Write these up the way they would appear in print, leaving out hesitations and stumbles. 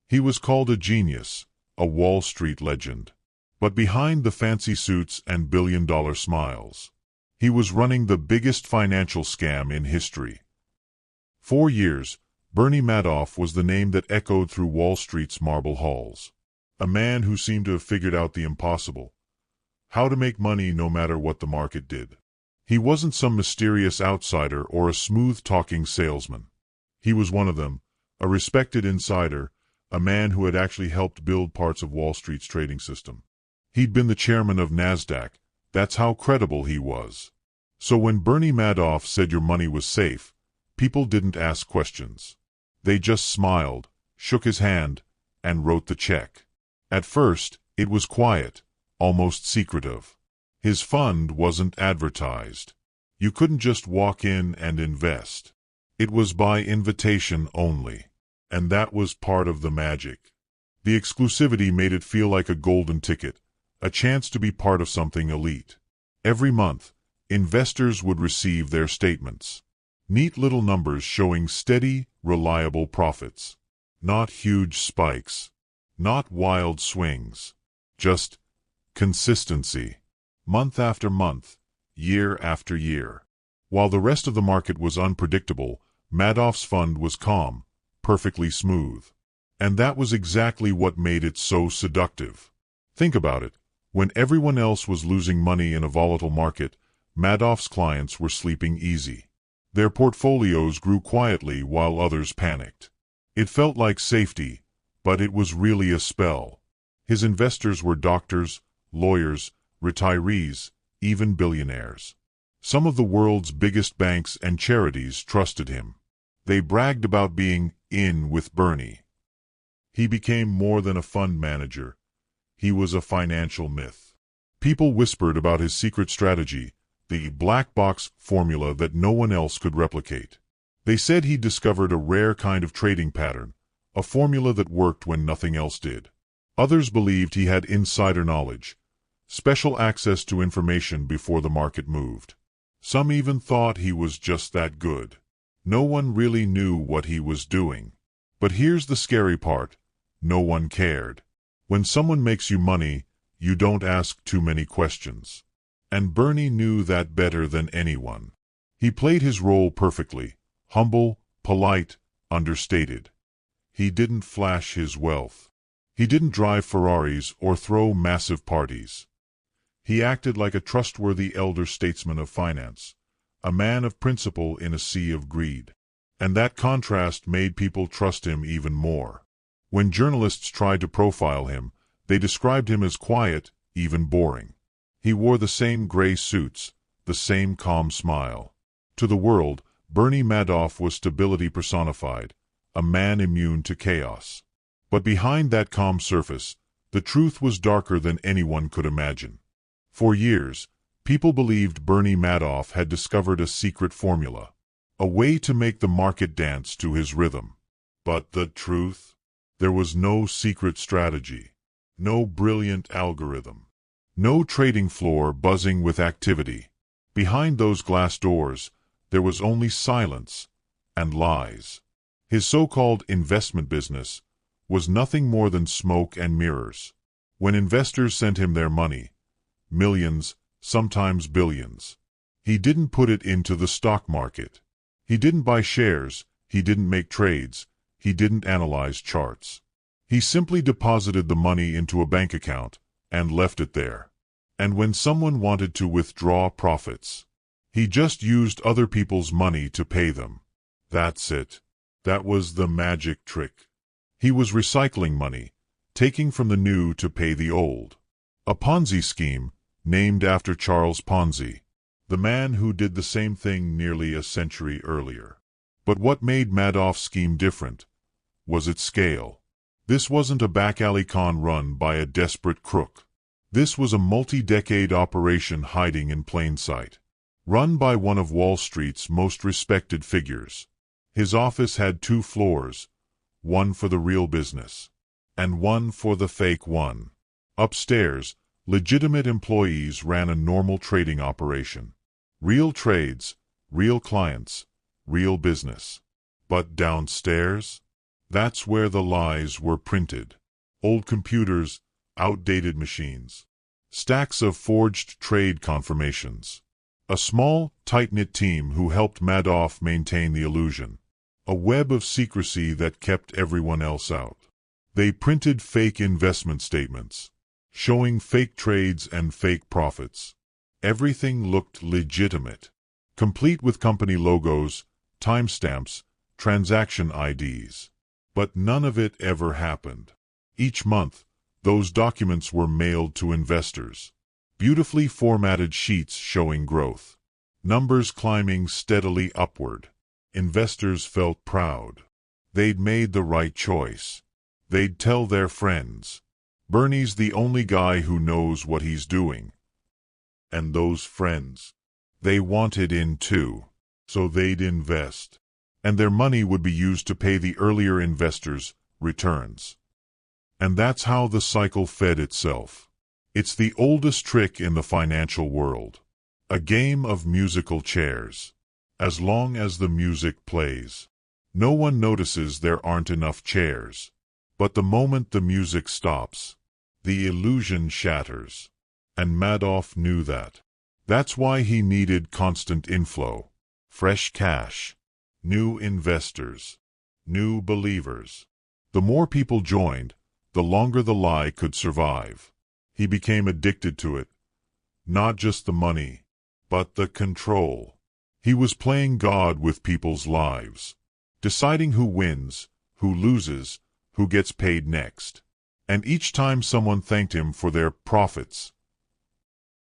He was called a genius, a Wall Street legend. But behind the fancy suits and billion-dollar smiles, he was running the biggest financial scam in history. For years, Bernie Madoff was the name that echoed through Wall Street's marble halls. A man who seemed to have figured out the impossible: how to make money no matter what the market did. He wasn't some mysterious outsider or a smooth-talking salesman. He was one of them, a respected insider, a man who had actually helped build parts of Wall Street's trading system. He'd been the chairman of NASDAQ. That's how credible he was. So when Bernie Madoff said your money was safe, people didn't ask questions. They just smiled, shook his hand, and wrote the check. At first, it was quiet, almost secretive. His fund wasn't advertised. You couldn't just walk in and invest. It was by invitation only. And that was part of the magic. The exclusivity made it feel like a golden ticket, a chance to be part of something elite. Every month, investors would receive their statements. Neat little numbers showing steady, reliable profits. Not huge spikes. Not wild swings. Just consistency. Month after month, year after year. While the rest of the market was unpredictable, Madoff's fund was calm, perfectly smooth. And that was exactly what made it so seductive. Think about it. When everyone else was losing money in a volatile market, Madoff's clients were sleeping easy. Their portfolios grew quietly while others panicked. It felt like safety, but it was really a spell. His investors were doctors, lawyers, retirees, even billionaires. Some of the world's biggest banks and charities trusted him. They bragged about being in with Bernie. He became more than a fund manager. He was a financial myth. People whispered about his secret strategy, the black box formula that no one else could replicate. They said he discovered a rare kind of trading pattern, a formula that worked when nothing else did. Others believed he had insider knowledge, special access to information before the market moved. Some even thought he was just that good. No one really knew what he was doing. But here's the scary part: no one cared. When someone makes you money, you don't ask too many questions. And Bernie knew that better than anyone. He played his role perfectly: humble, polite, understated. He didn't flash his wealth. He didn't drive Ferraris or throw massive parties. He acted like a trustworthy elder statesman of finance, a man of principle in a sea of greed. And that contrast made people trust him even more. When journalists tried to profile him, they described him as quiet, even boring. He wore the same gray suits, the same calm smile. To the world, Bernie Madoff was stability personified, a man immune to chaos. But behind that calm surface, the truth was darker than anyone could imagine. For years, people believed Bernie Madoff had discovered a secret formula, a way to make the market dance to his rhythm. But the truth? There was no secret strategy, no brilliant algorithm, no trading floor buzzing with activity. Behind those glass doors, there was only silence and lies. His so-called investment business was nothing more than smoke and mirrors. When investors sent him their money, millions, sometimes billions, he didn't put it into the stock market. He didn't buy shares, he didn't make trades, he didn't analyze charts. He simply deposited the money into a bank account and left it there. And when someone wanted to withdraw profits, he just used other people's money to pay them. That's it. That was the magic trick. He was recycling money, taking from the new to pay the old. A Ponzi scheme, named after Charles Ponzi, the man who did the same thing nearly a century earlier. But what made Madoff's scheme different was its scale. This wasn't a back-alley con run by a desperate crook. This was a multi-decade operation hiding in plain sight, run by one of Wall Street's most respected figures. His office had 2 floors, one for the real business, and one for the fake one. Upstairs, legitimate employees ran a normal trading operation. Real trades, real clients, real business. But downstairs? That's where the lies were printed. Old computers, outdated machines, stacks of forged trade confirmations. A small, tight-knit team who helped Madoff maintain the illusion. A web of secrecy that kept everyone else out. They printed fake investment statements, showing fake trades and fake profits. Everything looked legitimate, complete with company logos, timestamps, transaction IDs. But none of it ever happened. Each month, those documents were mailed to investors. Beautifully formatted sheets showing growth. Numbers climbing steadily upward. Investors felt proud. They'd made the right choice. They'd tell their friends. Bernie's the only guy who knows what he's doing. And those friends, they wanted in too. So they'd invest. And their money would be used to pay the earlier investors' returns. And that's how the cycle fed itself. It's the oldest trick in the financial world. A game of musical chairs. As long as the music plays, no one notices there aren't enough chairs. But the moment the music stops, the illusion shatters. And Madoff knew that. That's why he needed constant inflow. Fresh cash. New investors. New believers. The more people joined, the longer the lie could survive. He became addicted to it. Not just the money, but the control. He was playing God with people's lives. Deciding who wins, who loses, who gets paid next. And each time someone thanked him for their profits,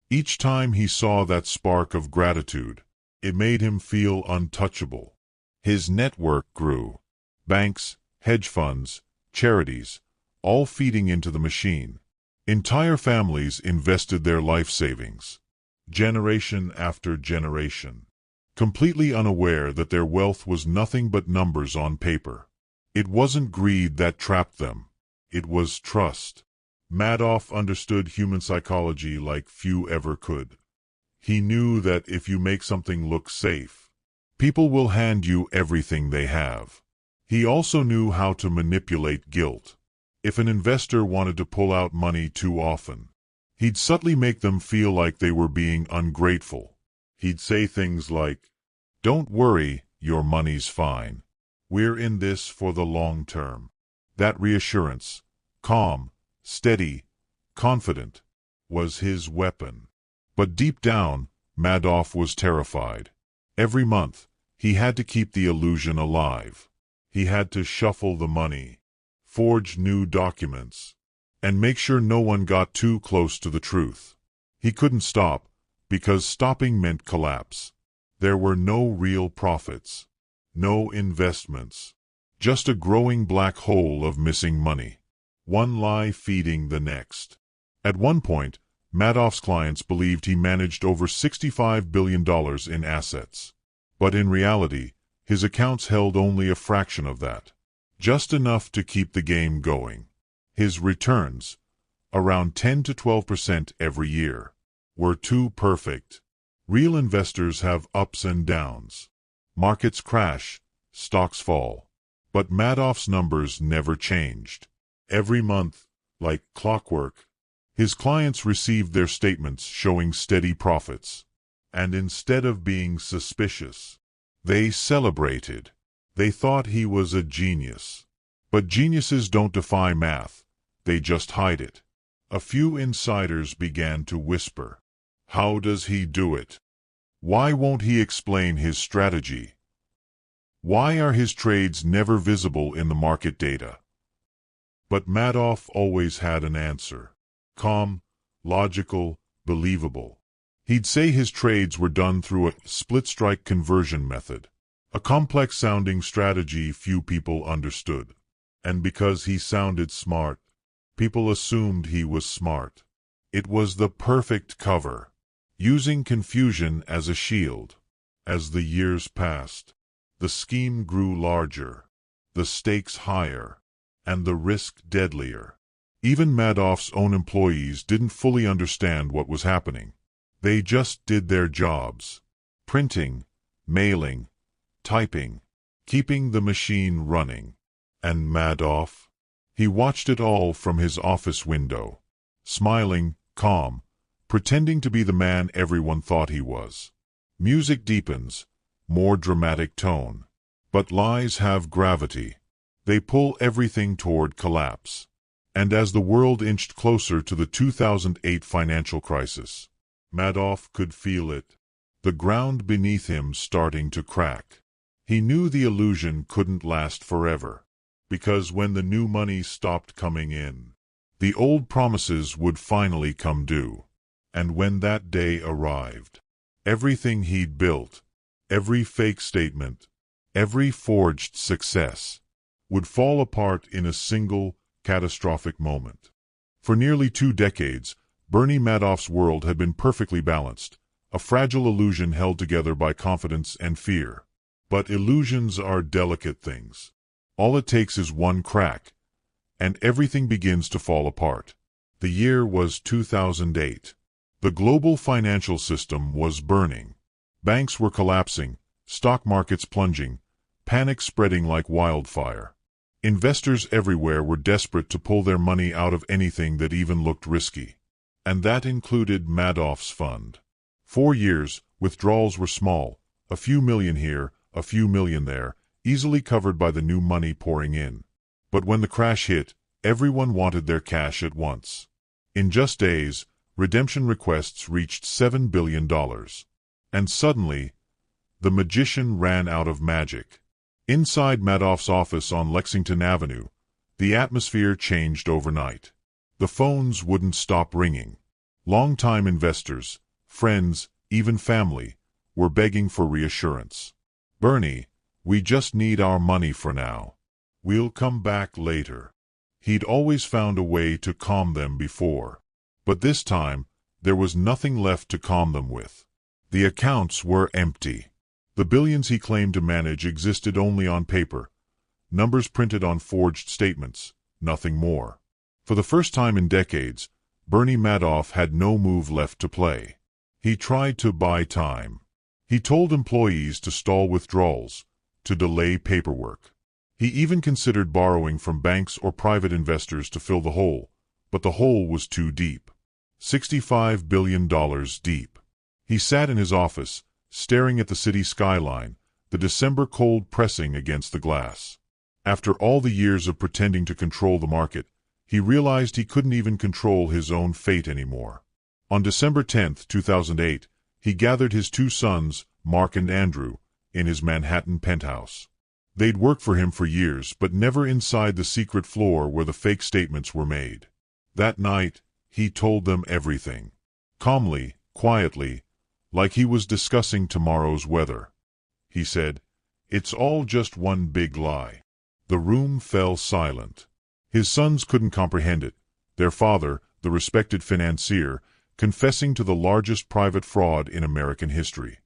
each time he saw that spark of gratitude, it made him feel untouchable. His network grew. Banks, hedge funds, charities, all feeding into the machine. Entire families invested their life savings, generation after generation, completely unaware that their wealth was nothing but numbers on paper. It wasn't greed that trapped them. It was trust. Madoff understood human psychology like few ever could. He knew that if you make something look safe, people will hand you everything they have. He also knew how to manipulate guilt. If an investor wanted to pull out money too often, he'd subtly make them feel like they were being ungrateful. He'd say things like, "Don't worry, your money's fine. We're in this for the long term." That reassurance, calm, steady, confident, was his weapon. But deep down, Madoff was terrified. Every month, he had to keep the illusion alive. He had to shuffle the money, forge new documents, and make sure no one got too close to the truth. He couldn't stop, because stopping meant collapse. There were no real profits, no investments, just a growing black hole of missing money. One lie feeding the next. At one point, Madoff's clients believed he managed over $65 billion in assets. But in reality, his accounts held only a fraction of that. Just enough to keep the game going. His returns, around 10 to 12% every year, were too perfect. Real investors have ups and downs. Markets crash, stocks fall. But Madoff's numbers never changed. Every month, like clockwork, his clients received their statements showing steady profits. And instead of being suspicious, they celebrated. They thought he was a genius. But geniuses don't defy math, they just hide it. A few insiders began to whisper, "How does he do it? Why won't he explain his strategy? Why are his trades never visible in the market data?" But Madoff always had an answer. Calm, logical, believable. He'd say his trades were done through a split-strike conversion method, a complex-sounding strategy few people understood. And because he sounded smart, people assumed he was smart. It was the perfect cover, using confusion as a shield. As the years passed, the scheme grew larger, the stakes higher, and the risk deadlier. Even Madoff's own employees didn't fully understand what was happening. They just did their jobs. Printing, mailing, typing, keeping the machine running. And Madoff? He watched it all from his office window, smiling, calm, pretending to be the man everyone thought he was. Music deepens, more dramatic tone. But lies have gravity. They pull everything toward collapse. And as the world inched closer to the 2008 financial crisis, Madoff could feel it. The ground beneath him starting to crack. He knew the illusion couldn't last forever. Because when the new money stopped coming in, the old promises would finally come due. And when that day arrived, everything he'd built, every fake statement, every forged success, would fall apart in a single, catastrophic moment. For nearly 2 decades, Bernie Madoff's world had been perfectly balanced, a fragile illusion held together by confidence and fear. But illusions are delicate things. All it takes is one crack, and everything begins to fall apart. The year was 2008. The global financial system was burning. Banks were collapsing, stock markets plunging, panic spreading like wildfire. Investors everywhere were desperate to pull their money out of anything that even looked risky. And that included Madoff's fund. 4 years, withdrawals were small, a few million here, a few million there, easily covered by the new money pouring in. But when the crash hit, everyone wanted their cash at once. In just days, redemption requests reached $7 billion. And suddenly, the magician ran out of magic. Inside Madoff's office on Lexington Avenue, the atmosphere changed overnight. The phones wouldn't stop ringing. Longtime investors, friends, even family, were begging for reassurance. "Bernie, we just need our money for now. We'll come back later." He'd always found a way to calm them before. But this time, there was nothing left to calm them with. The accounts were empty. The billions he claimed to manage existed only on paper, numbers printed on forged statements, nothing more. For the first time in decades, Bernie Madoff had no move left to play. He tried to buy time. He told employees to stall withdrawals, to delay paperwork. He even considered borrowing from banks or private investors to fill the hole, but the hole was too deep. $65 billion deep. He sat in his office, staring at the city skyline, the December cold pressing against the glass. After all the years of pretending to control the market, he realized he couldn't even control his own fate anymore. On December 10, 2008, he gathered his 2 sons, Mark and Andrew, in his Manhattan penthouse. They'd worked for him for years, but never inside the secret floor where the fake statements were made. That night, he told them everything. Calmly, quietly, like he was discussing tomorrow's weather. He said, "It's all just one big lie." The room fell silent. His sons couldn't comprehend it. Their father, the respected financier, confessing to the largest private fraud in American history.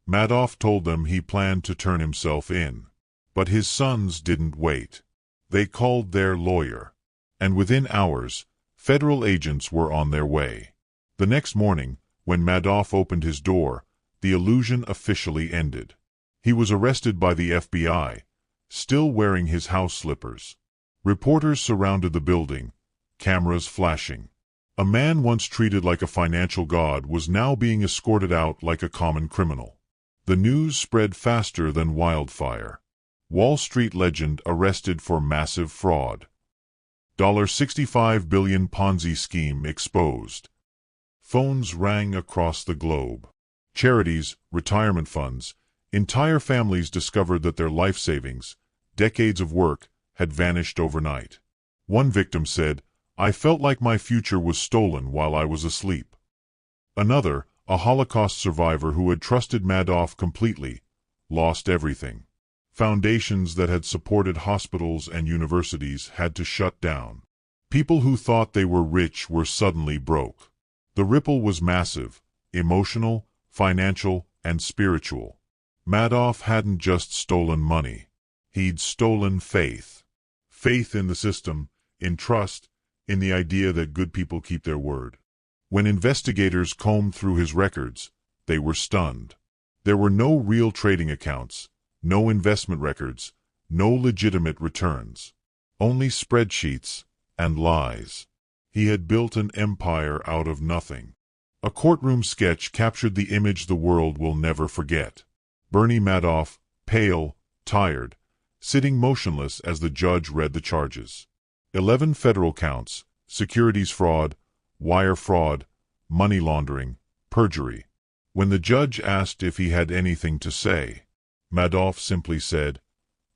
Madoff told them he planned to turn himself in. But his sons didn't wait. They called their lawyer. And within hours, federal agents were on their way. The next morning, when Madoff opened his door, the illusion officially ended. He was arrested by the FBI, still wearing his house slippers. Reporters surrounded the building, cameras flashing. A man once treated like a financial god was now being escorted out like a common criminal. The news spread faster than wildfire. Wall Street legend arrested for massive fraud. $65 billion Ponzi scheme exposed. Phones rang across the globe. Charities, retirement funds, entire families discovered that their life savings, decades of work, had vanished overnight. One victim said, "I felt like my future was stolen while I was asleep." Another, a Holocaust survivor who had trusted Madoff completely, lost everything. Foundations that had supported hospitals and universities had to shut down. People who thought they were rich were suddenly broke. The ripple was massive, emotional, financial, and spiritual. Madoff hadn't just stolen money. He'd stolen faith. Faith in the system, in trust, in the idea that good people keep their word. When investigators combed through his records, they were stunned. There were no real trading accounts, no investment records, no legitimate returns. Only spreadsheets and lies. He had built an empire out of nothing. A courtroom sketch captured the image the world will never forget. Bernie Madoff, pale, tired, sitting motionless as the judge read the charges. 11 federal counts: securities fraud, wire fraud, money laundering, perjury. When the judge asked if he had anything to say, Madoff simply said,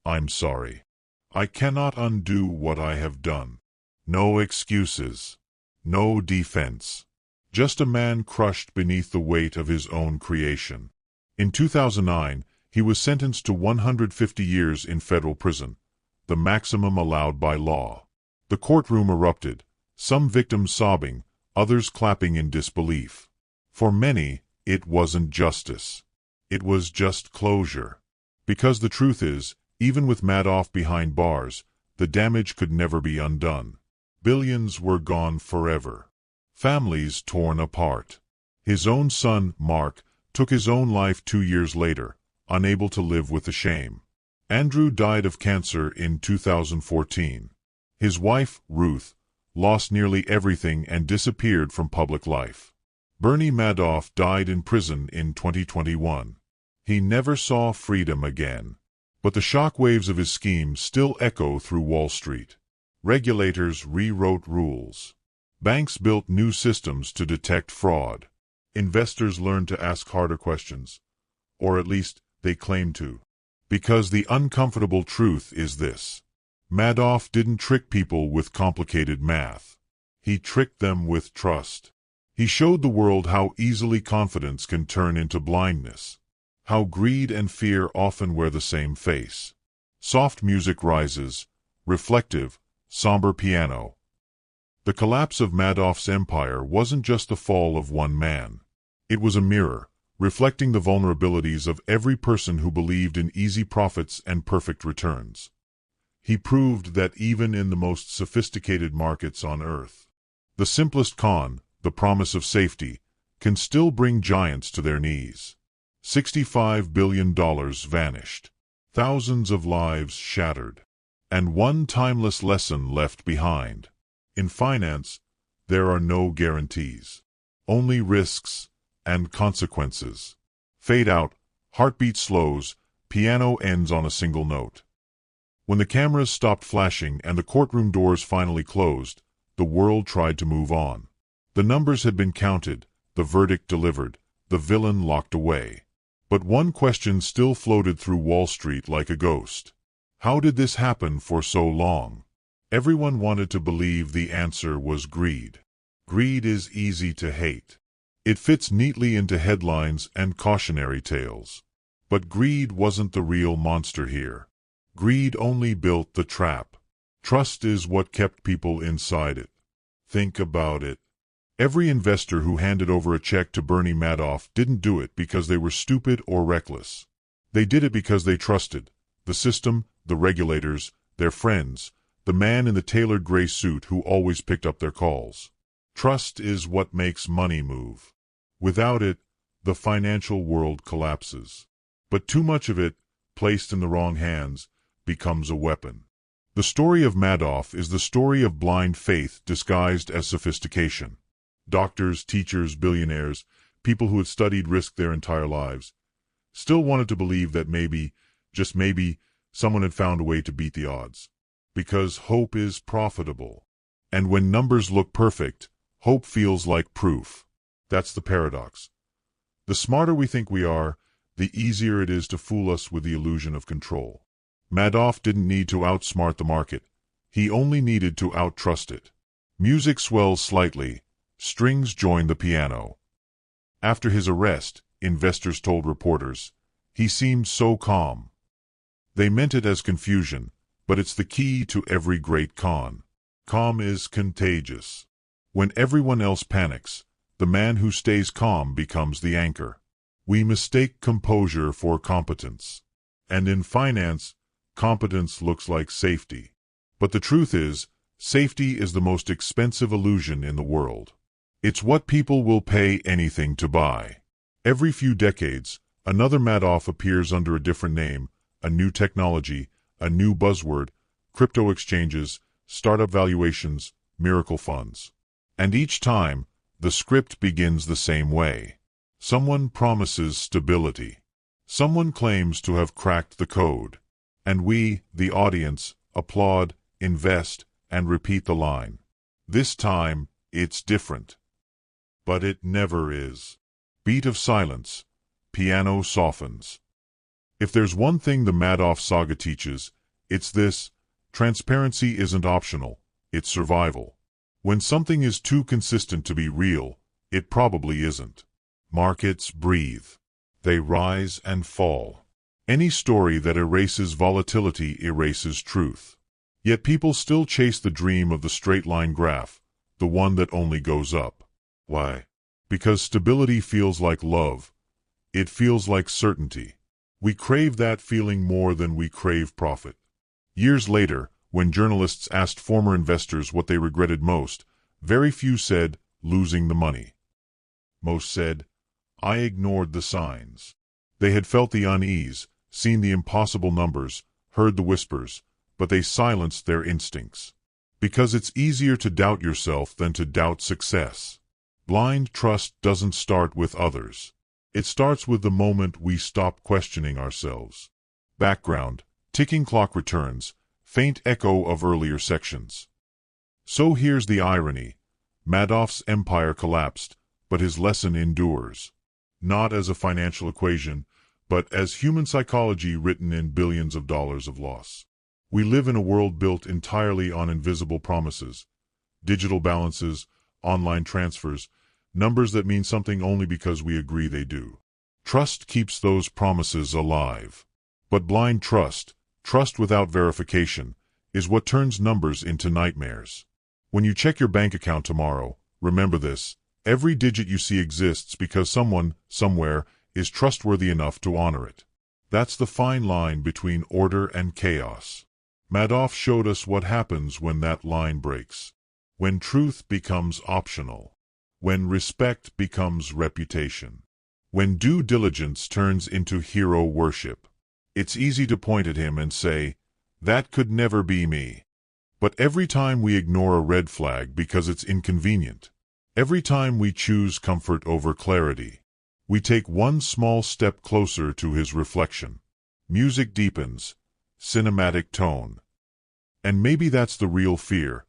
"I'm sorry. I cannot undo what I have done." No excuses. No defense. Just a man crushed beneath the weight of his own creation. In 2009, he was sentenced to 150 years in federal prison, the maximum allowed by law. The courtroom erupted, some victims sobbing, others clapping in disbelief. For many, it wasn't justice. It was just closure. Because the truth is, even with Madoff behind bars, the damage could never be undone. Billions were gone forever. Families torn apart. His own son, Mark, took his own life 2 years later, unable to live with the shame. Andrew died of cancer in 2014. His wife, Ruth, lost nearly everything and disappeared from public life. Bernie Madoff died in prison in 2021. He never saw freedom again. But the shockwaves of his scheme still echo through Wall Street. Regulators rewrote rules. Banks built new systems to detect fraud. Investors learned to ask harder questions. Or at least, they claim to. Because the uncomfortable truth is this: Madoff didn't trick people with complicated math. He tricked them with trust. He showed the world how easily confidence can turn into blindness. How greed and fear often wear the same face. Soft music rises, reflective, somber piano. The collapse of Madoff's empire wasn't just the fall of one man. It was a mirror, reflecting the vulnerabilities of every person who believed in easy profits and perfect returns. He proved that even in the most sophisticated markets on Earth, the simplest con, the promise of safety, can still bring giants to their knees. $65 billion vanished. Thousands of lives shattered. And one timeless lesson left behind. In finance, there are no guarantees. Only risks and consequences. Fade out, heartbeat slows, piano ends on a single note. When the cameras stopped flashing and the courtroom doors finally closed, the world tried to move on. The numbers had been counted, the verdict delivered, the villain locked away. But one question still floated through Wall Street like a ghost. How did this happen for so long? Everyone wanted to believe the answer was greed. Greed is easy to hate. It fits neatly into headlines and cautionary tales. But greed wasn't the real monster here. Greed only built the trap. Trust is what kept people inside it. Think about it. Every investor who handed over a check to Bernie Madoff didn't do it because they were stupid or reckless. They did it because they trusted the system, the regulators, their friends, the man in the tailored gray suit who always picked up their calls. Trust is what makes money move. Without it, the financial world collapses. But too much of it, placed in the wrong hands, becomes a weapon. The story of Madoff is the story of blind faith disguised as sophistication. Doctors, teachers, billionaires, people who had studied risk their entire lives, still wanted to believe that maybe, just maybe, someone had found a way to beat the odds. Because hope is profitable. And when numbers look perfect, hope feels like proof. That's the paradox. The smarter we think we are, the easier it is to fool us with the illusion of control. Madoff didn't need to outsmart the market. He only needed to outtrust it. Music swells slightly. Strings join the piano. After his arrest, investors told reporters, he seemed so calm. They meant it as confusion, but it's the key to every great con. Calm is contagious. When everyone else panics, the man who stays calm becomes the anchor. We mistake composure for competence. And in finance, competence looks like safety. But the truth is, safety is the most expensive illusion in the world. It's what people will pay anything to buy. Every few decades, another Madoff appears under a different name, a new technology, a new buzzword, crypto exchanges, startup valuations, miracle funds. And each time, the script begins the same way. Someone promises stability. Someone claims to have cracked the code. And we, the audience, applaud, invest, and repeat the line. This time, it's different. But it never is. Beat of silence. Piano softens. If there's one thing the Madoff saga teaches, it's this: transparency isn't optional, it's survival. When something is too consistent to be real, it probably isn't. Markets breathe. They rise and fall. Any story that erases volatility erases truth. Yet people still chase the dream of the straight-line graph, the one that only goes up. Why? Because stability feels like love. It feels like certainty. We crave that feeling more than we crave profit. Years later, when journalists asked former investors what they regretted most, very few said, losing the money. Most said, I ignored the signs. They had felt the unease, seen the impossible numbers, heard the whispers, but they silenced their instincts. Because it's easier to doubt yourself than to doubt success. Blind trust doesn't start with others. It starts with the moment we stop questioning ourselves. Background: ticking clock returns, faint echo of earlier sections. So here's the irony. Madoff's empire collapsed, but his lesson endures. Not as a financial equation, but as human psychology written in billions of dollars of loss. We live in a world built entirely on invisible promises. Digital balances, online transfers, numbers that mean something only because we agree they do. Trust keeps those promises alive. But blind trust, trust without verification, is what turns numbers into nightmares. When you check your bank account tomorrow, remember this: every digit you see exists because someone, somewhere, is trustworthy enough to honor it. That's the fine line between order and chaos. Madoff showed us what happens when that line breaks. When truth becomes optional. When respect becomes reputation. When due diligence turns into hero worship. It's easy to point at him and say, that could never be me. But every time we ignore a red flag because it's inconvenient, every time we choose comfort over clarity, we take one small step closer to his reflection. Music deepens, cinematic tone. And maybe that's the real fear,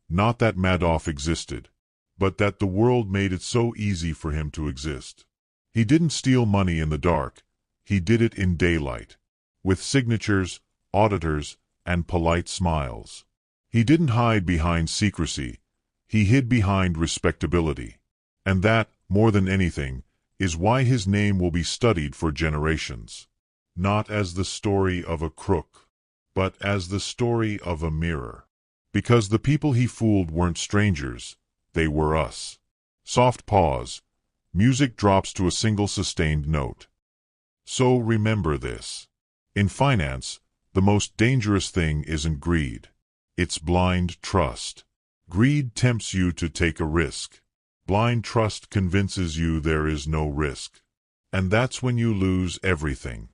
not that Madoff existed, but that the world made it so easy for him to exist. He didn't steal money in the dark, he did it in daylight, with signatures, auditors, and polite smiles. He didn't hide behind secrecy, he hid behind respectability. And that, more than anything, is why his name will be studied for generations. Not as the story of a crook, but as the story of a mirror. Because the people he fooled weren't strangers, they were us. Soft pause. Music drops to a single sustained note. So remember this. In finance, the most dangerous thing isn't greed. It's blind trust. Greed tempts you to take a risk. Blind trust convinces you there is no risk. And that's when you lose everything.